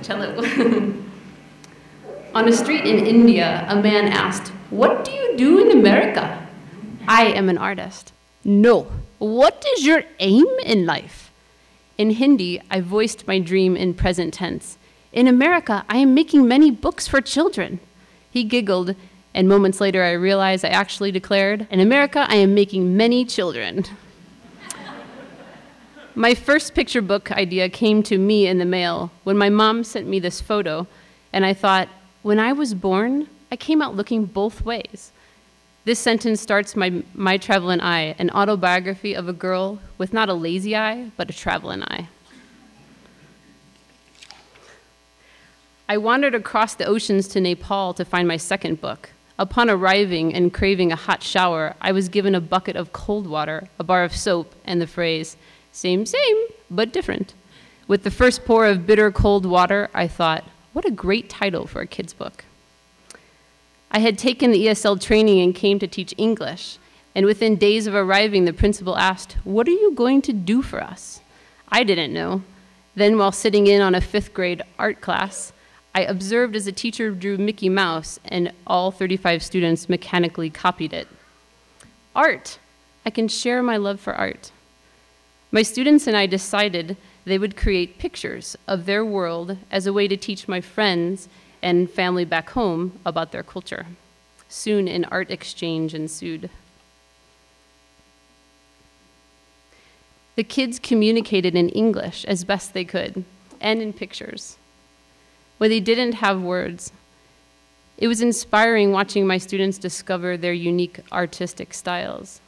cello. On a street in India, a man asked, "What do you do in America?" "I am an artist." "No. What is your aim in life?" In Hindi, I voiced my dream in present tense. "In America, I am making many books for children." He giggled, and moments later I realized I actually declared, "In America, I am making many children." My first picture book idea came to me in the mail when my mom sent me this photo, and I thought, when I was born, I came out looking both ways. This sentence starts my Travelin' Eye, an autobiography of a girl with not a lazy eye, but a travelin' eye. I wandered across the oceans to Nepal to find my second book. Upon arriving and craving a hot shower, I was given a bucket of cold water, a bar of soap, and the phrase, "Same, same, but different." With the first pour of bitter cold water, I thought, what a great title for a kid's book. I had taken the ESL training and came to teach English, and within days of arriving, the principal asked, "What are you going to do for us?" I didn't know. Then, while sitting in on a 5th grade art class, I observed as a teacher drew Mickey Mouse, and all 35 students mechanically copied it. Art! I can share my love for art. My students and I decided they would create pictures of their world as a way to teach my friends and family back home about their culture. Soon an art exchange ensued. The kids communicated in English as best they could, and in pictures. When they didn't have words, it was inspiring watching my students discover their unique artistic styles.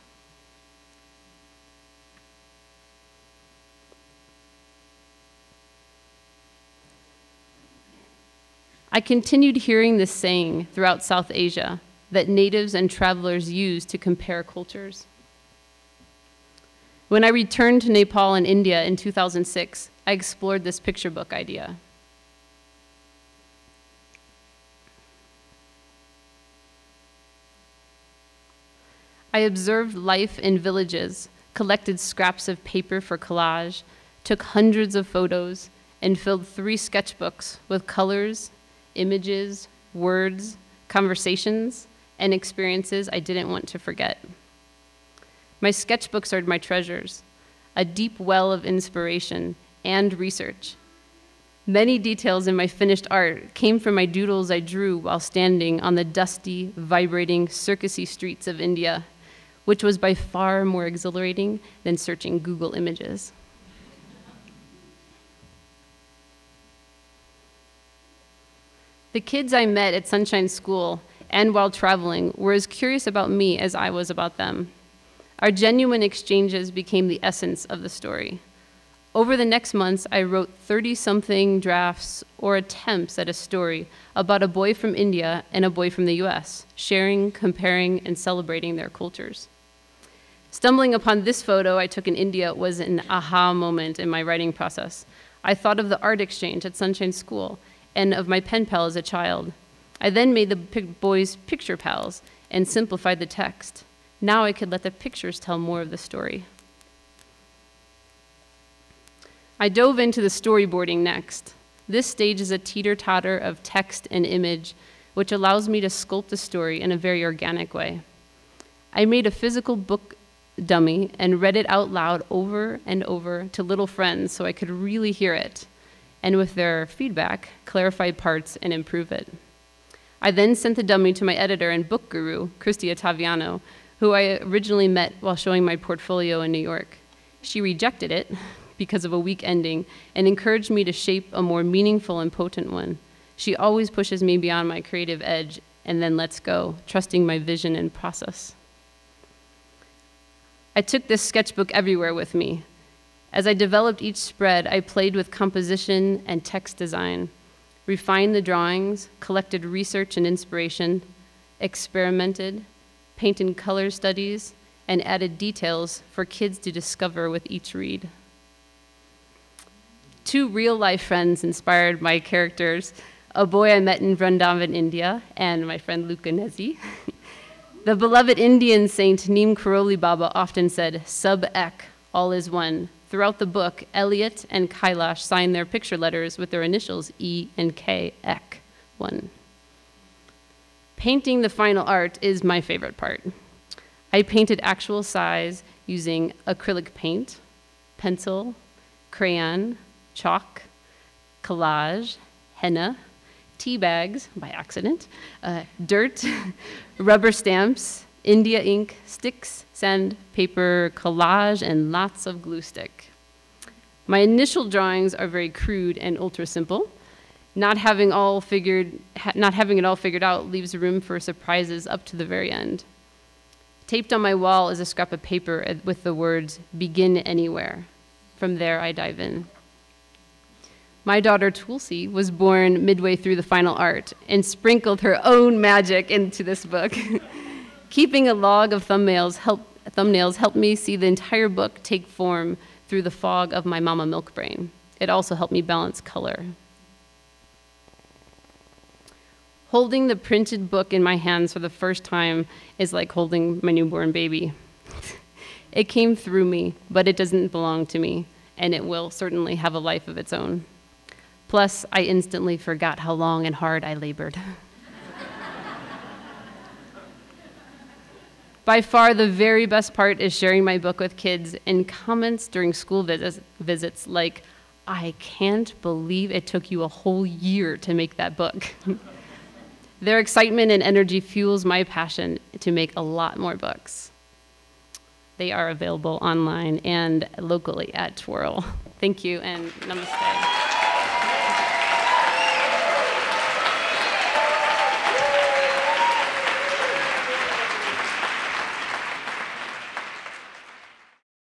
I continued hearing this saying throughout South Asia that natives and travelers use to compare cultures. When I returned to Nepal and India in 2006, I explored this picture book idea. I observed life in villages, collected scraps of paper for collage, took hundreds of photos, and filled 3 sketchbooks with colors, images, words, conversations, and experiences I didn't want to forget. My sketchbooks are my treasures, a deep well of inspiration and research. Many details in my finished art came from my doodles I drew while standing on the dusty, vibrating, circusy streets of India, which was by far more exhilarating than searching Google Images. The kids I met at Sunshine School and while traveling were as curious about me as I was about them. Our genuine exchanges became the essence of the story. Over the next months, I wrote 30-something drafts or attempts at a story about a boy from India and a boy from the US, sharing, comparing, and celebrating their cultures. Stumbling upon this photo I took in India was an aha moment in my writing process. I thought of the art exchange at Sunshine School and of my pen pal as a child. I then made the boys picture pals and simplified the text. Now I could let the pictures tell more of the story. I dove into the storyboarding next. This stage is a teeter-totter of text and image, which allows me to sculpt a story in a very organic way. I made a physical book dummy and read it out loud over and over to little friends so I could really hear it, and with their feedback, clarify parts and improve it. I then sent the dummy to my editor and book guru, Christy Ottaviano, who I originally met while showing my portfolio in New York. She rejected it because of a weak ending and encouraged me to shape a more meaningful and potent one. She always pushes me beyond my creative edge and then lets go, trusting my vision and process. I took this sketchbook everywhere with me. As I developed each spread, I played with composition and text design, refined the drawings, collected research and inspiration, experimented, painted color studies, and added details for kids to discover with each read. 2 real-life friends inspired my characters, a boy I met in Vrindavan, India, and my friend Luca Nezi. The beloved Indian saint Neem Karoli Baba often said, "Sub ek, All is one. Throughout the book, Elliot and Kailash sign their picture letters with their initials E and K, Ek, one. Painting the final art is my favorite part. I painted actual size using acrylic paint, pencil, crayon, chalk, collage, henna, tea bags by accident, dirt, rubber stamps, India ink, sticks, sand, paper, collage, and lots of glue stick. My initial drawings are very crude and ultra simple. Not having it all figured out leaves room for surprises up to the very end. Taped on my wall is a scrap of paper with the words, "Begin anywhere." From there, I dive in. My daughter Tulsi was born midway through the final art and sprinkled her own magic into this book. Keeping a log of thumbnails helped me see the entire book take form through the fog of my mama milk brain. It also helped me balance color. Holding the printed book in my hands for the first time is like holding my newborn baby. It came through me, but it doesn't belong to me, and it will certainly have a life of its own. Plus, I instantly forgot how long and hard I labored. By far, the very best part is sharing my book with kids and comments during school visits like, "I can't believe it took you a whole year to make that book." Their excitement and energy fuels my passion to make a lot more books. They are available online and locally at Twirl. Thank you, and namaste.